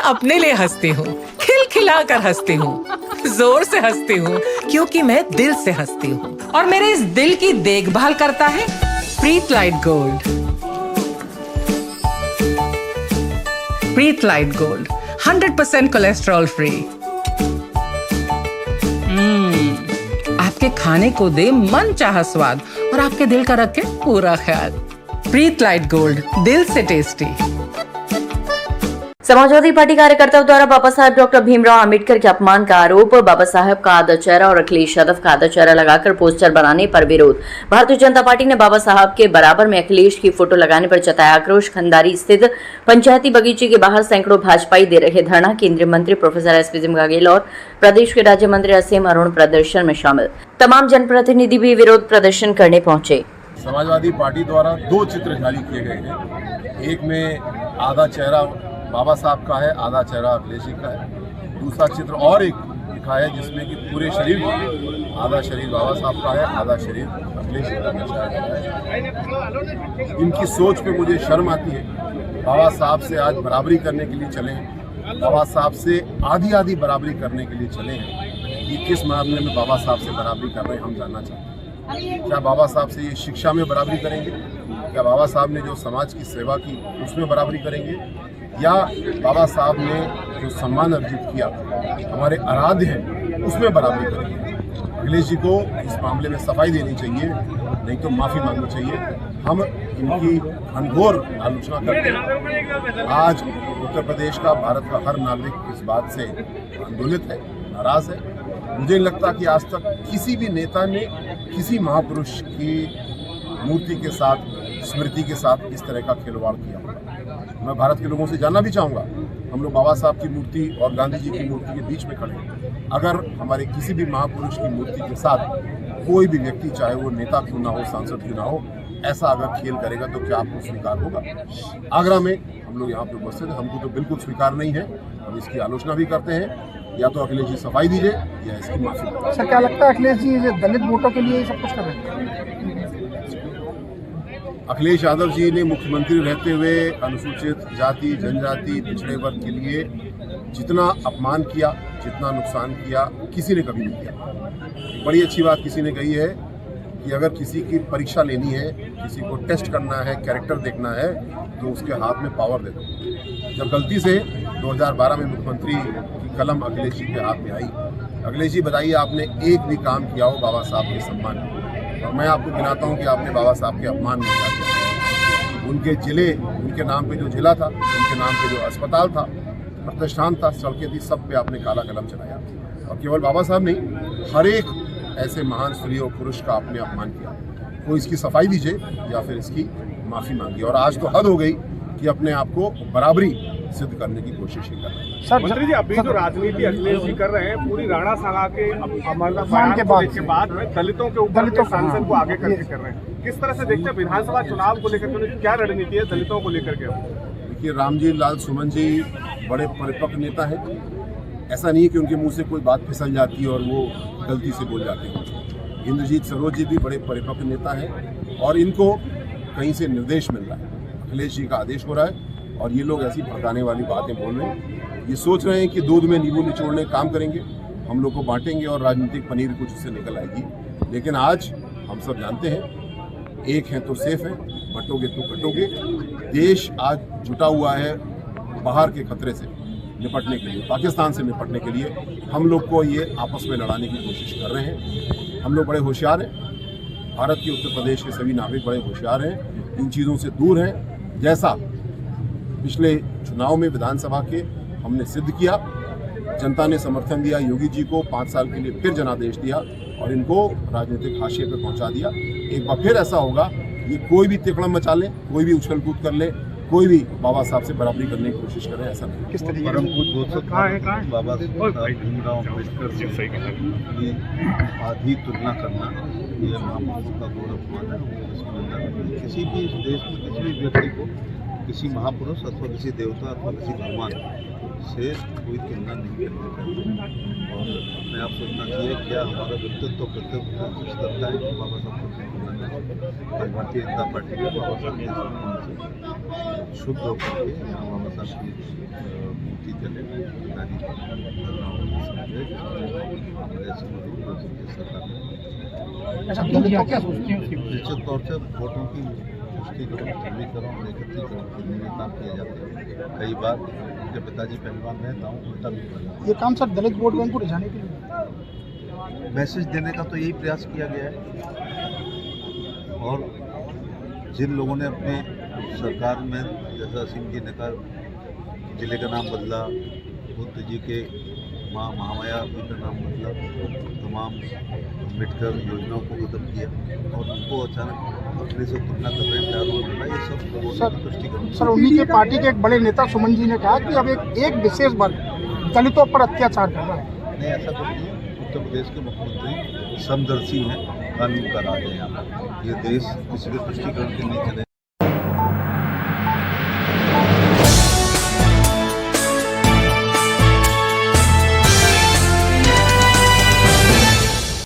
अपने लिए हंसती हूँ, खिलखिला कर हंसती हूँ, जोर से हंसती हूँ, क्योंकि मैं दिल से हंसती हूँ। और मेरे इस दिल की देखभाल करता है प्रीत लाइट गोल्ड। प्रीत लाइट गोल्ड 100% कोलेस्ट्रॉल फ्री। आपके खाने को दे मन चाहा स्वाद और आपके दिल का रखे पूरा ख्याल। प्रीत लाइट गोल्ड, दिल से टेस्टी। समाजवादी पार्टी कार्यकर्ताओं द्वारा बाबा साहेब डॉक्टर भीमराव अंबेडकर के अपमान का आरोप, बाबा साहेब का आधा चेहरा और अखिलेश यादव का आधा चेहरा लगाकर पोस्टर बनाने पर विरोध। भारतीय जनता पार्टी ने बाबा साहब के बराबर में अखिलेश की फोटो लगाने पर जताया आक्रोश। खंडारी स्थित पंचायती बगीचे के बाहर सैकड़ों भाजपाई दे रहे धरना। केंद्रीय मंत्री प्रोफेसर एसपी सिंह और प्रदेश के राज्य मंत्री असीम अरुण प्रदर्शन में शामिल। तमाम जनप्रतिनिधि भी विरोध प्रदर्शन करने पहुंचे। समाजवादी पार्टी द्वारा दो चित्र जारी किए गए हैं। एक में आधा चेहरा बाबा साहब का है, आधा चेहरा अखिलेश जी का है। दूसरा चित्र और एक दिखा है जिसमें कि पूरे शरीर में आधा शरीर बाबा साहब का है, आधा शरीर अखिलेश जी का है। इनकी सोच पे मुझे शर्म आती है। बाबा साहब से आज बराबरी करने के लिए चले हैं, बाबा साहब से आधी आधी बराबरी करने के लिए चले हैं। ये किस मामले में बाबा साहब से बराबरी कर रहे हैं, हम जानना चाहते हैं। क्या बाबा साहब से ये शिक्षा में बराबरी करेंगे? क्या बाबा साहब ने जो समाज की सेवा की उसमें बराबरी करेंगे? या बाबा साहब ने जो सम्मान अर्जित किया, हमारे आराध्य हैं, उसमें बराबरी करेंगे? अखिलेश जी को इस मामले में सफाई देनी चाहिए, नहीं तो माफ़ी मांगनी चाहिए। हम इनकी घनघोर आलोचना करते हैं। आज उत्तर प्रदेश का, भारत का हर नागरिक इस बात से आंदोलित है, नाराज है। मुझे नहीं लगता कि आज तक किसी भी नेता ने किसी महापुरुष की मूर्ति के साथ, स्मृति के साथ इस तरह का खिलवाड़ किया। मैं भारत के लोगों से जानना भी चाहूँगा, हम लोग बाबा साहब की मूर्ति और गांधी जी की मूर्ति के बीच में खड़े हैं। अगर हमारे किसी भी महापुरुष की मूर्ति के साथ कोई भी व्यक्ति, चाहे वो नेता क्यों ना हो, सांसद क्यों ना हो, ऐसा अगर खेल करेगा तो क्या आपको स्वीकार होगा? आगरा में हम लोग यहाँ पे उपस्थित हैं, हमको तो बिल्कुल स्वीकार नहीं है। हम इसकी आलोचना भी करते हैं। या तो अखिलेश जी सफाई दीजिए या इसकी माफी। सर, क्या लगता है अखिलेश जी दलित वोटों के लिए सब कुछ कर रहे हैं? अखिलेश यादव जी ने मुख्यमंत्री रहते हुए अनुसूचित जाति, जनजाति, पिछड़े वर्ग के लिए जितना अपमान किया, जितना नुकसान किया, किसी ने कभी नहीं किया। बड़ी अच्छी बात किसी ने कही है कि अगर किसी की परीक्षा लेनी है, किसी को टेस्ट करना है, कैरेक्टर देखना है, तो उसके हाथ में पावर दे दो। जब गलती से 2012 में मुख्यमंत्री की कलम अखिलेश जी के हाथ में आई, अखिलेश जी बताइए आपने एक भी काम किया हो बाबा साहब के सम्मान में? और मैं आपको गिनाता हूँ कि आपने बाबा साहब के अपमान में क्या किया। उनके जिले, उनके नाम पे जो जिला था, उनके नाम पे जो अस्पताल था, प्रतिष्ठान था, सड़कें थी, सब पे आपने काला कलम चलाया। और केवल बाबा साहब नहीं, हर एक ऐसे महान स्त्री और पुरुष का आपने अपमान किया। तो इसकी सफाई दीजिए या फिर इसकी माफ़ी मांगिए। और आज तो हद हो गई कि अपने आप को बराबरी सिद्ध करने की कोशिश ही कर रहे हैं। मंत्री जी, अभी जो राजनीति अखिलेश जी कर रहे हैं, पूरी राणा सागा के अमरनाथ के बाद में दलितों के ऊपर सांसद को आगे करके कर रहे हैं। किस तरह से देखते हैं विधानसभा चुनाव को लेकर के, क्या रणनीति है दलितों को लेकर के? देखिए, रामजी लाल सुमन जी बड़े परिपक्व नेता हैं। ऐसा नहीं है कि उनके मुंह से कोई बात फिसल जाती है और वो गलती से बोल जाते हैं। इंद्रजीत सरोज जी भी बड़े परिपक्व नेता हैं और इनको कहीं से निर्देश मिल रहा है, अखिलेश जी का आदेश हो रहा है और ये लोग ऐसी भड़काने वाली बातें बोल रहे हैं। ये सोच रहे हैं कि दूध में नींबू निचोड़ने का काम करेंगे, हम लोग को बांटेंगे और राजनीतिक पनीर कुछ उससे निकल आएगी। लेकिन आज हम सब जानते हैं, एक है तो सेफ है, बटोगे तो कटोगे। देश आज जुटा हुआ है बाहर के खतरे से निपटने के लिए, पाकिस्तान से निपटने के लिए। हम लोग को ये आपस में लड़ाने की कोशिश कर रहे हैं। हम लोग बड़े होशियार हैं, भारत के उत्तर प्रदेश के सभी नागरिक बड़े होशियार हैं, इन चीज़ों से दूर हैं। जैसा पिछले चुनाव में विधानसभा के हमने सिद्ध किया, जनता ने समर्थन दिया, योगी जी को 5 साल के लिए फिर जनादेश दिया और इनको राजनीतिक हाशिए पर पहुंचा दिया। एक बार फिर ऐसा होगा, ये कोई भी तिकड़म मचा ले, कोई भी उछल कूद कर ले, कोई भी बाबा साहब से बराबरी करने की कोशिश करें, ऐसा नहीं। किस तरीके परम पूज्य बाबा साहब भीमराव अम्बेडकर की आधी तुलना करना, ये महापुरुषों का गौरव है। किसी भी देश में किसी भी व्यक्ति को किसी महापुरुष अथवा किसी देवता अथवा किसी भगवान से कोई तुलना नहीं करनी चाहिए और अपने आप सोचना चाहिए क्या हमारा व्यक्तित्व कर्तव्य करता है बाबा साहब को आज भारतीय जनता पार्टी ने बाबा साहब के सम्मान से शुद्ध होकर के यहाँ बाबा साहब की मूर्ति चले गाड़ी अच्छा दलित क्या सोचते हैं उसकी निश्चित तौर से वोटों की पुष्टिकरण ध्रुवीकरण और एकत्रीकरण के लिए काम किया जाता है। कई बार उनके पिताजी पहलवान रहे गाँव उल्टा भी बना। ये काम सर दलित वोट बैंक को रिझाने के लिए मैसेज देने का तो यही प्रयास किया गया है। और जिन लोगों ने अपने सरकार में, जैसा असीम जी ने कहा, जिले का नाम बदला, बुद्ध जी के माँ महामाया जी का नाम बदला, तमाम अम्बेडकर योजनाओं को खत्म किया और उनको अचानक अपने से तुलना कर रहे हैं प्यारों में मिला, ये सब वोटों की तुष्टिकरण। सर उन्हीं के पार्टी के एक बड़े नेता सुमन जी ने कहा कि अब एक विशेष वर्ग दलितों पर अत्याचार कर रहा है। नहीं, ऐसा कुछ नहीं है। उत्तर प्रदेश के मुख्यमंत्री समदर्शी हैं, कानून का राज है यहाँ पर। ये देश किसी के तुष्टिकरण के लिए चले